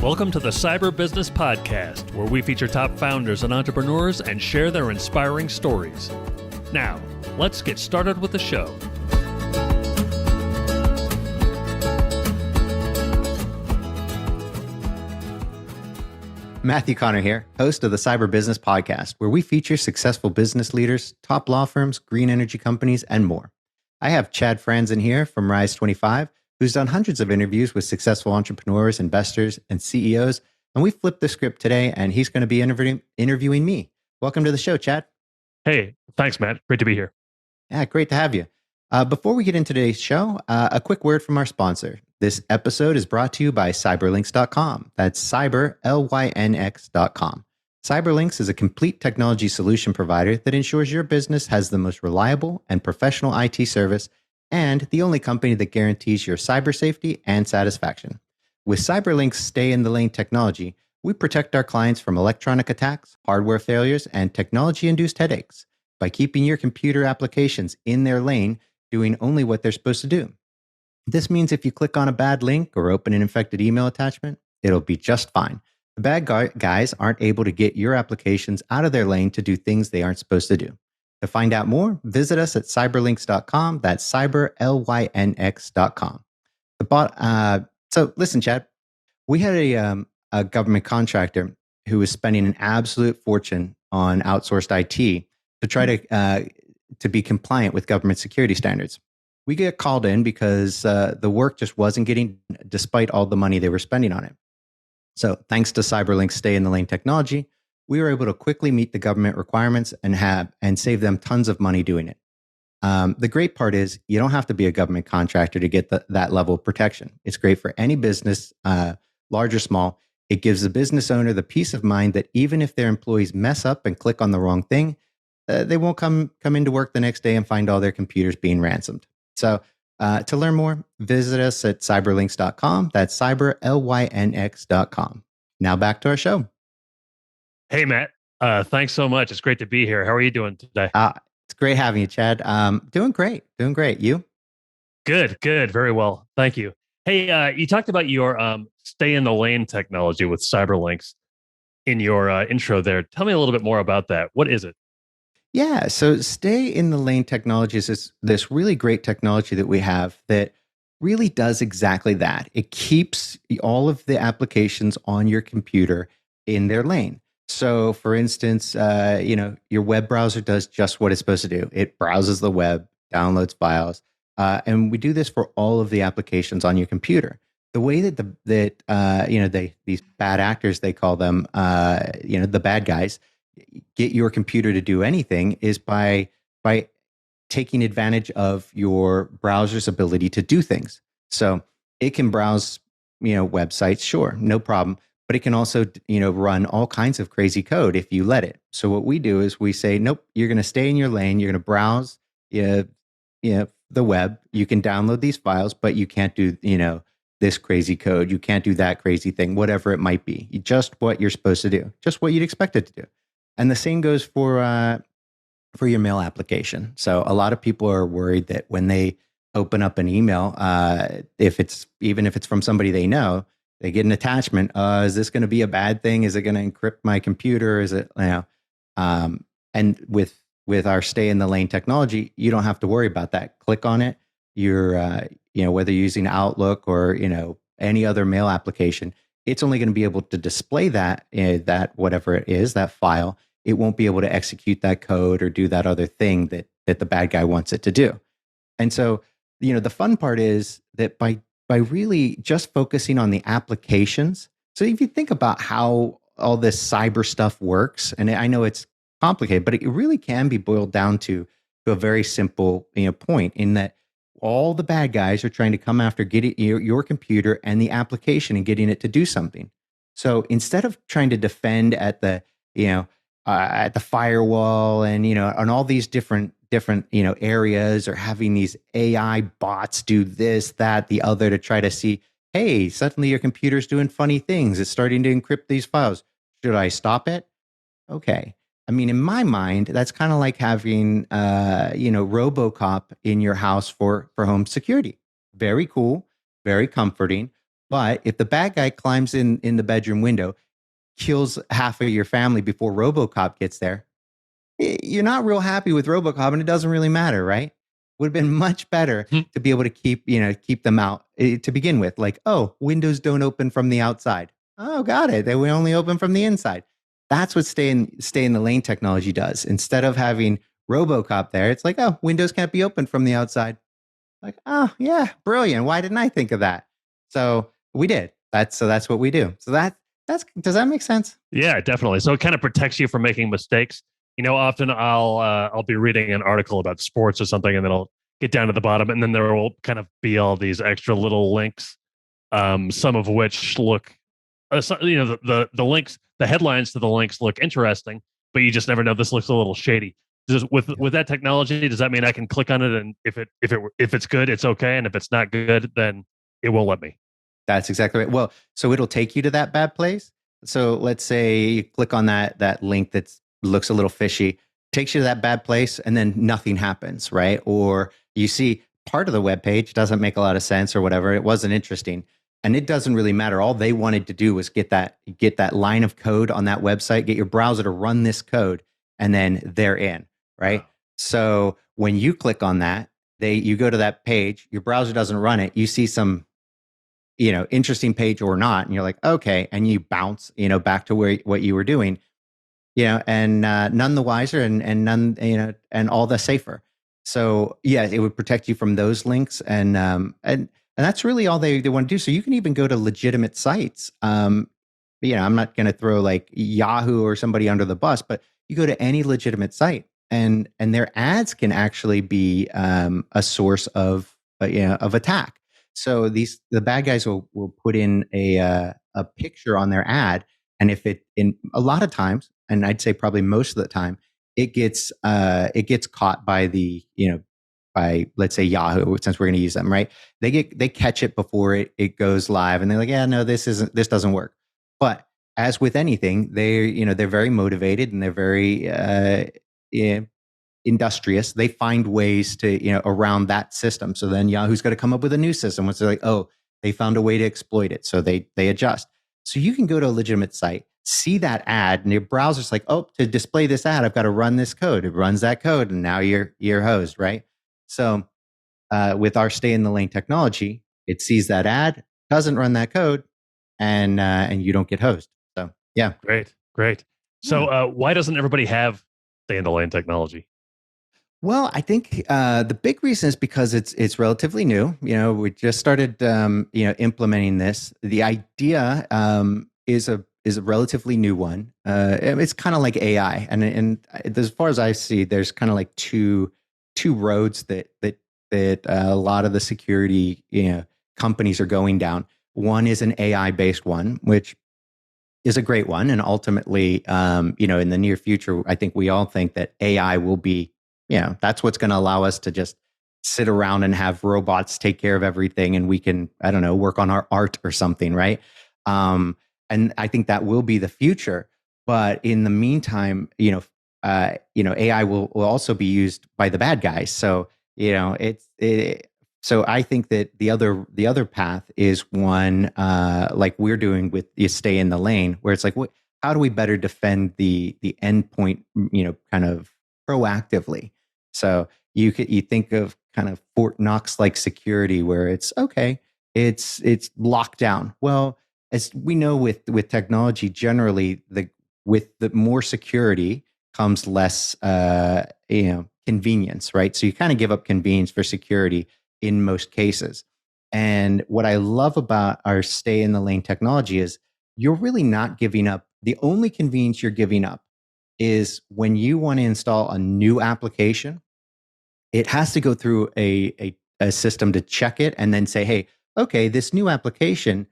Welcome to the Cyber Business Podcast, where we feature top founders and entrepreneurs and share their inspiring stories. Now, let's get started with the show. Matthew Connor here, host of the Cyber Business Podcast, where we feature successful business leaders, top law firms, green energy companies, and more. I have Chad Franzen here from Rise 25, who's done hundreds of interviews with successful entrepreneurs, investors, and CEOs. And we flipped the script today, and he's going to be interviewing me. Welcome to the show, Chad. Hey, thanks, Matt. Great to be here. Yeah, great to have you. Before we get into today's show, a quick word from our sponsor. This episode is brought to you by CyberLynx.com. That's CyberLynx.com. CyberLynx is a complete technology solution provider that ensures your business has the most reliable and professional IT service and the only company that guarantees your cyber safety and satisfaction. With CyberLynx stay-in-the-lane technology, we protect our clients from electronic attacks, hardware failures, and technology-induced headaches by keeping your computer applications in their lane, doing only what they're supposed to do. This means if you click on a bad link or open an infected email attachment, it'll be just fine. The bad guys aren't able to get your applications out of their lane to do things they aren't supposed to do. To find out more, visit us at cyberlynx.com. That's cyberlynx.com. So listen, Chad, we had a government contractor who was spending an absolute fortune on outsourced IT to try to be compliant with government security standards. We get called in because the work just wasn't getting, despite all the money they were spending on it. So thanks to CyberLynx stay-in-the-lane technology, we were able to quickly meet the government requirements and save them tons of money doing it. The great part is you don't have to be a government contractor to get that level of protection. It's great for any business, large or small. It gives the business owner the peace of mind that even if their employees mess up and click on the wrong thing, they won't come into work the next day and find all their computers being ransomed. So to learn more, visit us at cyberlynx.com. That's cyberlynx.com. Now back to our show. Hey, Matt. Thanks so much. It's great to be here. How are you doing today? It's great having you, Chad. Doing great. You? Good. Very well. Thank you. Hey, you talked about your stay-in-the-lane technology with CyberLynx in your intro there. Tell me a little bit more about that. What is it? Yeah, so stay-in-the-lane technology is this really great technology that we have that really does exactly that. It keeps all of the applications on your computer in their lane. So, for instance, your web browser does just what it's supposed to do. It browses the web, downloads files, and we do this for all of the applications on your computer. The way that these bad actors, they call them, the bad guys, get your computer to do anything is by taking advantage of your browser's ability to do things. So it can browse, websites, sure, no problem. But it can also, run all kinds of crazy code if you let it. So what we do is we say, nope, you're going to stay in your lane. You're going to browse, the web. You can download these files, but you can't do, this crazy code. You can't do that crazy thing, whatever it might be. Just what you're supposed to do, just what you'd expect it to do. And the same goes for your mail application. So a lot of people are worried that when they open up an email, even if it's from somebody they know, they get an attachment. Is this going to be a bad thing? Is it going to encrypt my computer? Is it, and with our stay in the lane technology, you don't have to worry about that. Click on it. You're, whether you're using Outlook or, any other mail application, it's only going to be able to display that whatever it is, that file. It won't be able to execute that code or do that other thing that the bad guy wants it to do. And so, the fun part is that by really just focusing on the applications. So if you think about how all this cyber stuff works, and I know it's complicated, but it really can be boiled down to a very simple point in that all the bad guys are trying to come after getting your computer and the application and getting it to do something. So instead of trying to defend at the firewall and on all these different areas, or having these AI bots do this, that, the other to try to see, hey, suddenly your computer's doing funny things. It's starting to encrypt these files. Should I stop it? Okay. I mean, in my mind, that's kind of like having, RoboCop in your house for home security. Very cool, very comforting. But if the bad guy climbs in the bedroom window, kills half of your family before RoboCop gets there, you're not real happy with RoboCop, and it doesn't really matter, right? Would have been much better Hmm. to be able to keep them out to begin with. Like, oh, windows don't open from the outside. Oh, got it. They will only open from the inside. That's what stay in the lane technology does. Instead of having RoboCop there, it's like, oh, windows can't be opened from the outside. Like, oh yeah, brilliant. Why didn't I think of that? So we did. That's what we do. So that's does that make sense? Yeah, definitely. So it kind of protects you from making mistakes. Often I'll be reading an article about sports or something, and then I'll get down to the bottom, and then there will kind of be all these extra little links, some of which look, the links, the headlines to the links look interesting, but you just never know. This looks a little shady. With that technology, does that mean I can click on it, and if it's good, it's okay, and if it's not good, then it won't let me? That's exactly right. Well, so it'll take you to that bad place. So let's say you click on that link that looks a little fishy, takes you to that bad place, and then nothing happens, right? Or you see part of the web page doesn't make a lot of sense or whatever. It wasn't interesting. And it doesn't really matter. All they wanted to do was get that line of code on that website, get your browser to run this code, and then they're in, right? Wow. So when you click on that, you go to that page, your browser doesn't run it, you see some interesting page or not, and you're like, okay, and you bounce back to where what you were doing, and none the wiser, and none, and all the safer. So yeah, it would protect you from those links, and that's really all they want to do. So you can even go to legitimate sites. I'm not going to throw like Yahoo or somebody under the bus, but you go to any legitimate site, and their ads can actually be a source of attack. So the bad guys will put in a picture on their ad, and if it in a lot of times, and I'd say probably most of the time, it gets caught by by, let's say, Yahoo, since we're going to use them, right? They catch it before it goes live, and they're like, yeah, no, this doesn't work. But as with anything, they're very motivated, and they're very yeah, industrious. They find ways to around that system. So then Yahoo's got to come up with a new system. Once they're like, oh, they found a way to exploit it, so they adjust. So you can go to a legitimate site, see that ad, and your browser's like, oh, to display this ad, I've got to run this code. It runs that code, and now you're hosed, right? So with our stay in the lane technology, it sees that ad, doesn't run that code, and you don't get hosed. So yeah. Great. So Yeah. why doesn't everybody have stay in the lane technology? Well, I think the big reason is because it's relatively new. We just started implementing this. The idea is a relatively new one. It's kind of like AI, and as far as I see, there's kind of like two roads that a lot of the security companies are going down. One is an AI based one, which is a great one. And ultimately, in the near future, I think we all think that AI will be, that's what's going to allow us to just sit around and have robots take care of everything. And we can, I don't know, work on our art or something, right? And I think that will be the future. But in the meantime, AI will also be used by the bad guys. So, so I think that the other path is one like we're doing with you stay in the lane, where it's like, how do we better defend the endpoint, kind of proactively? So you think of kind of Fort Knox like security, where it's okay, it's locked down. Well, as we know with technology, generally with the more security comes less convenience, right? So you kind of give up convenience for security in most cases. And what I love about our stay in the lane technology is you're really not giving up. The only convenience you're giving up is when you want to install a new application, it has to go through a system to check it and then say, hey, okay, this new application,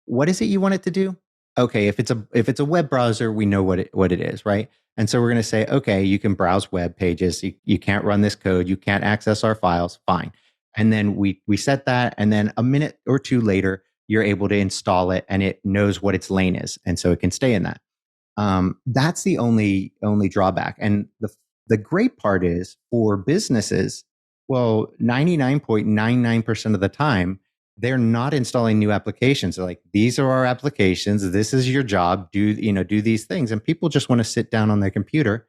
what is it you want it to do? Okay, if it's a web browser, we know what it is, right? And so we're going to say, okay, you can browse web pages. You can't run this code. You can't access our files. Fine. And then we set that, and then a minute or two later, you're able to install it, and it knows what its lane is, and so it can stay in that. That's the only drawback. And the great part is for businesses, well, 99.99% of the time, they're not installing new applications. They're like, these are our applications. This is your job. Do these things. And people just want to sit down on their computer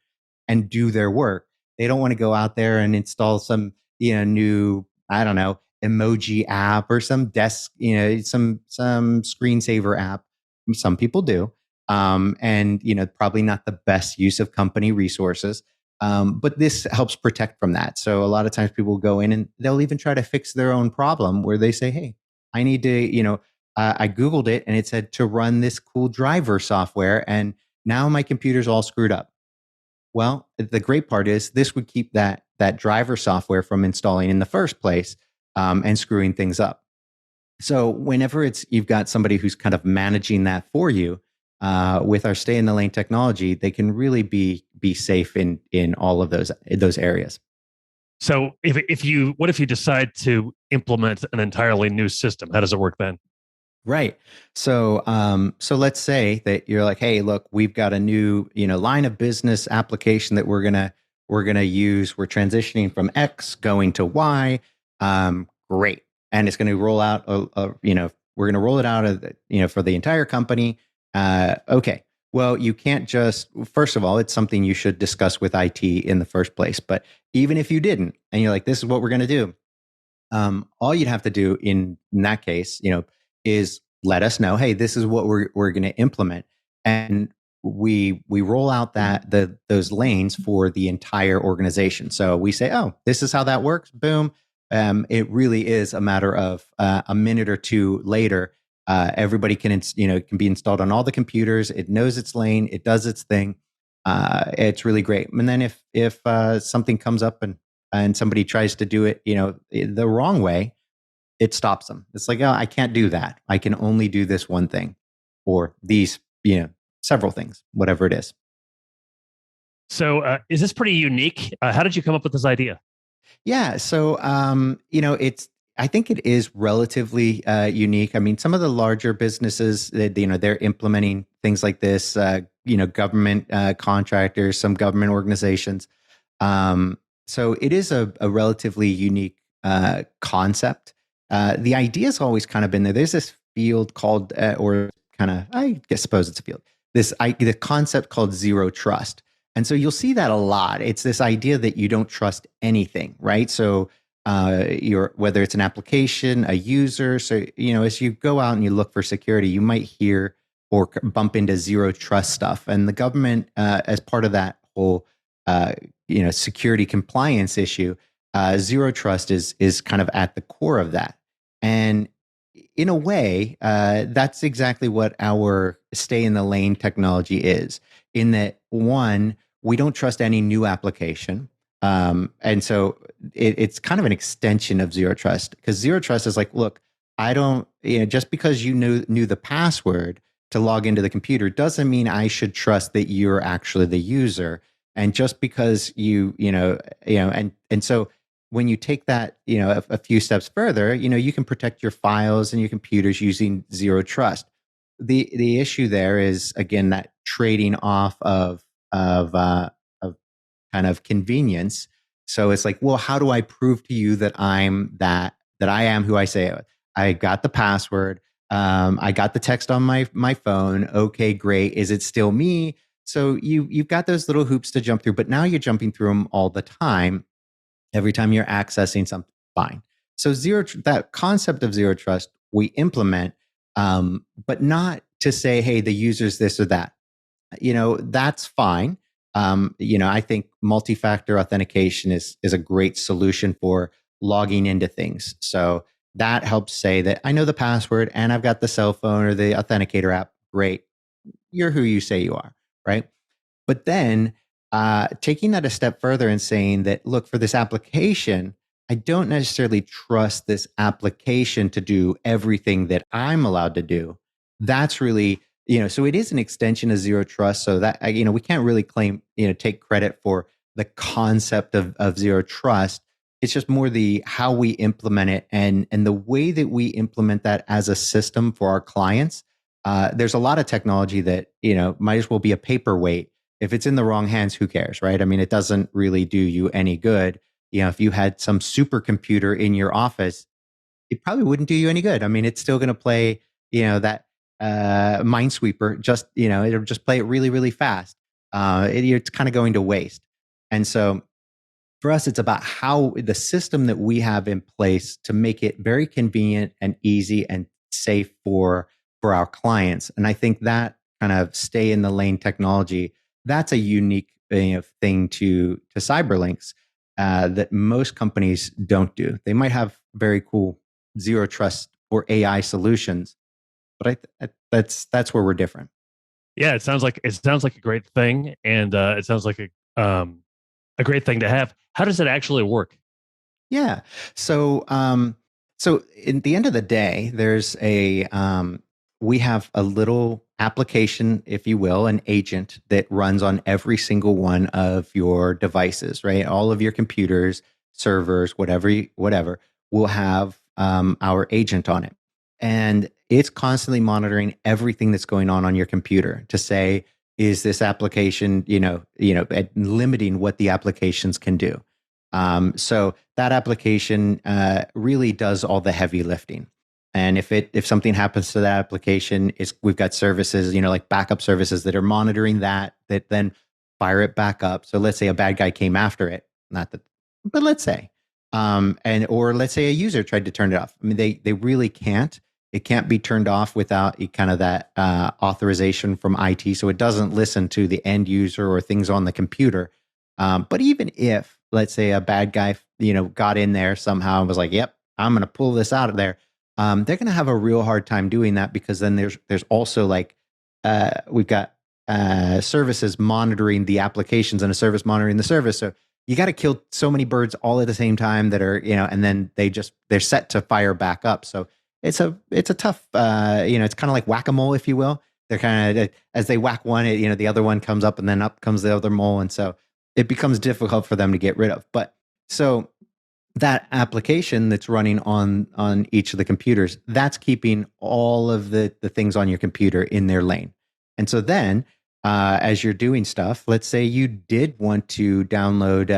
and do their work. They don't want to go out there and install some, new, I don't know, emoji app or some desk, some screensaver app. Some people do. And, probably not the best use of company resources. But this helps protect from that. So a lot of times people go in and they'll even try to fix their own problem where they say, hey, I need to, I Googled it and it said to run this cool driver software. And now my computer's all screwed up. Well, the great part is this would keep that driver software from installing in the first place, and screwing things up. So whenever you've got somebody who's kind of managing that for you, with our stay in the lane technology, they can really be safe in all of those areas. So what if you decide to implement an entirely new system? How does it work then? Right. So let's say that you're like, hey, look, we've got a new, line of business application that we're gonna use. We're transitioning from X going to Y. Great, and it's going to roll out. We're going to roll it out for the entire company. Okay. Well, you can't just. First of all, it's something you should discuss with IT in the first place. But even if you didn't, and you're like, this is what we're going to do. All you'd have to do in that case, is let us know, hey, this is what we're going to implement, and we roll out those lanes for the entire organization. So we say, oh, this is how that works. Boom. It really is a matter of a minute or two later. Everybody can be installed on all the computers. It knows its lane. It does its thing. It's really great. And then if something comes up and somebody tries to do it, the wrong way, it stops them. It's like, oh, I can't do that. I can only do this one thing, or these, several things, whatever it is. So, is this pretty unique? How did you come up with this idea? Yeah. So, I think it is relatively unique. I mean, some of the larger businesses, they're implementing things like this, government contractors, some government organizations. So it is a relatively unique concept. The idea has always kind of been there. There's this field called, I suppose it's a field, the concept called zero trust. And so you'll see that a lot. It's this idea that you don't trust anything, right? So whether it's an application, a user. So, as you go out and you look for security, you might hear or bump into zero trust stuff. And the government, as part of that whole, security compliance issue, zero trust is kind of at the core of that. And in a way, that's exactly what our stay in the lane technology is. In that, one, we don't trust any new application. And so it's kind of an extension of zero trust, because zero trust is like, look, I don't, just because you knew the password to log into the computer doesn't mean I should trust that you're actually the user. And just because and so when you take that, a few steps further, you can protect your files and your computers using zero trust. The issue there is, again, that trading off of kind of convenience. So it's like, well, how do I prove to you that I am who I say I got the password. I got the text on my phone. Okay, great. Is it still me? So you've got those little hoops to jump through, but now you're jumping through them all the time. Every time you're accessing something, fine. So that concept of zero trust we implement, but not to say, hey, the user's this or that. That's fine. I think multi-factor authentication is a great solution for logging into things. So that helps say that I know the password and I've got the cell phone or the authenticator app. Great. You're who you say you are, right? But then taking that a step further and saying that, look, for this application, I don't necessarily trust this application to do everything that I'm allowed to do. That's really, so it is an extension of zero trust. So that, we can't really claim, take credit for the concept of zero trust. It's just more how we implement it and the way that we implement that as a system for our clients. There's a lot of technology that, might as well be a paperweight. If it's in the wrong hands, who cares, right? I mean, it doesn't really do you any good. If you had some supercomputer in your office, it probably wouldn't do you any good. I mean, it's still going to play, that Minesweeper. Just it'll just play it really, really fast. It's kind of going to waste. And so for us, it's about how the system that we have in place to make it very convenient and easy and safe for our clients. And I think that kind of stay in the lane technology, that's a unique thing to CyberLynx that most companies don't do. They might have very cool zero trust or AI solutions, but that's where we're different. Yeah, it sounds like a great thing, and it sounds like a great thing to have. How does it actually work? Yeah. So in the end of the day, there's we have a little application, if you will, an agent that runs on every single one of your devices, right? All of your computers, servers, whatever, will have our agent on it. And it's constantly monitoring everything that's going on your computer to say, is this application, limiting what the applications can do. So that application really does all the heavy lifting. And if something happens to that application, we've got services, like backup services that are monitoring that then fire it back up. So let's say a bad guy came after it, not that, but let's say, or let's say a user tried to turn it off. I mean, they really can't. It can't be turned off without kind of that authorization from IT. So it doesn't listen to the end user or things on the computer. But even if, let's say, a bad guy, got in there somehow and was like, "Yep, I'm going to pull this out of there," they're going to have a real hard time doing that because then there's also like we've got services monitoring the applications and a service monitoring the service. So you got to kill so many birds all at the same time that are and then they're set to fire back up. So it's a tough it's kind of like whack-a-mole, if you will. They're kind of, as they whack one, the other one comes up and then up comes the other mole, and so it becomes difficult for them to get rid of. But so that application that's running on each of the computers, that's keeping all of the things on your computer in their lane. And so then as you're doing stuff, let's say you did want to download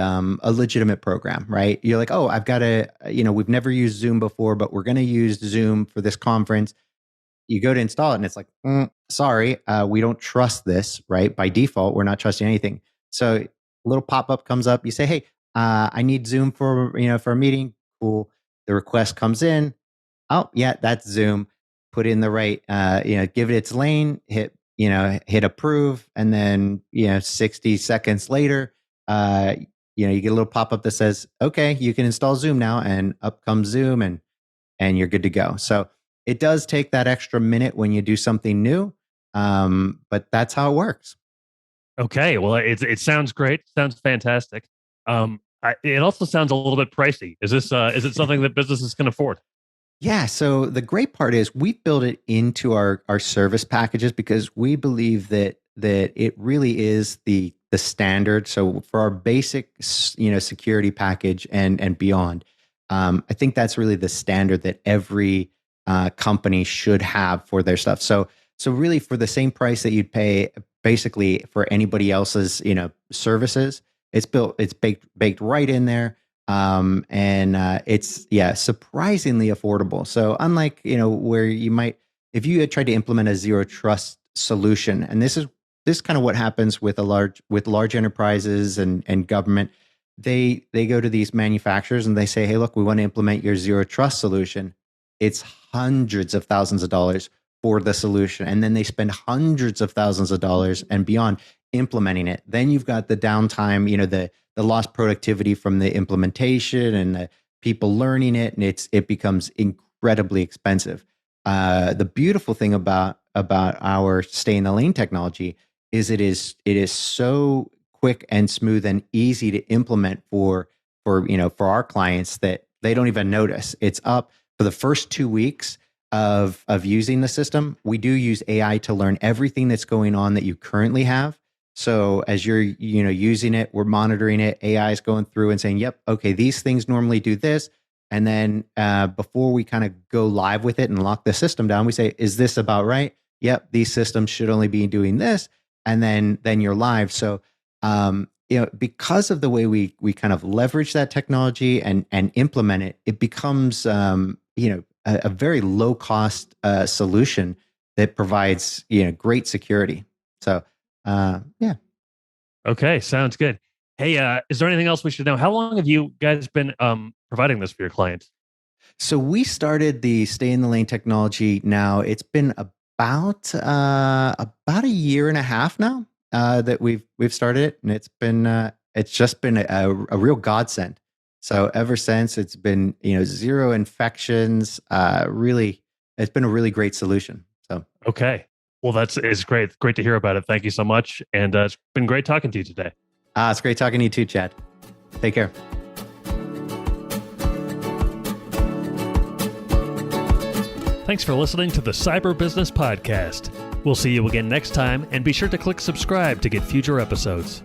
a legitimate program, right? You're like, oh, I've got we've never used Zoom before, but we're going to use Zoom for this conference. You go to install it and it's like, sorry, we don't trust this, right? By default, we're not trusting anything. So a little pop-up comes up. You say, hey, I need Zoom for a meeting. Cool. The request comes in. Oh, yeah, that's Zoom. Put in the right, give it its lane, hit approve. And then, 60 seconds later, you get a little pop-up that says, okay, you can install Zoom now. And up comes Zoom and you're good to go. So it does take that extra minute when you do something new. But that's how it works. Okay, well, it sounds great. Sounds fantastic. It also sounds a little bit pricey. Is it something that businesses can afford? Yeah. So the great part is we build it into our service packages because we believe that it really is the standard. So for our basic security package and beyond, I think that's really the standard that every company should have for their stuff. So really for the same price that you'd pay basically for anybody else's services, it's baked right in there. And it's surprisingly affordable. So unlike where you might, if you had tried to implement a zero trust solution, and this kind of what happens with large enterprises and government, they go to these manufacturers and they say, hey, look, we want to implement your zero trust solution. It's hundreds of thousands of dollars for the solution, and then they spend hundreds of thousands of dollars and beyond implementing it. Then you've got the downtime, the lost productivity from the implementation and the people learning it, and it becomes incredibly expensive. The beautiful thing about our stay in the lane technology is it is so quick and smooth and easy to implement for our clients that they don't even notice. It's up for the first 2 weeks of using the system. We do use AI to learn everything that's going on that you currently have. So as you're using it, we're monitoring it. AI is going through and saying, "Yep, okay, these things normally do this." And then before we kind of go live with it and lock the system down, we say, "Is this about right?" Yep, these systems should only be doing this, and then you're live. So because of the way we kind of leverage that technology and implement it, it becomes a very low cost solution that provides great security. So yeah. Okay, sounds good. Hey, is there anything else we should know? How long have you guys been providing this for your clients? So we started the Stay in the Lane technology. Now it's been about a year and a half now that we've started it, and it's just been a real godsend. So ever since, it's been zero infections. Really, it's been a really great solution. So Okay, well it's great. Great to hear about it. Thank you so much, and it's been great talking to you today. it's great talking to you too, Chad. Take care. Thanks for listening to the Cyber Business Podcast. We'll see you again next time, and be sure to click subscribe to get future episodes.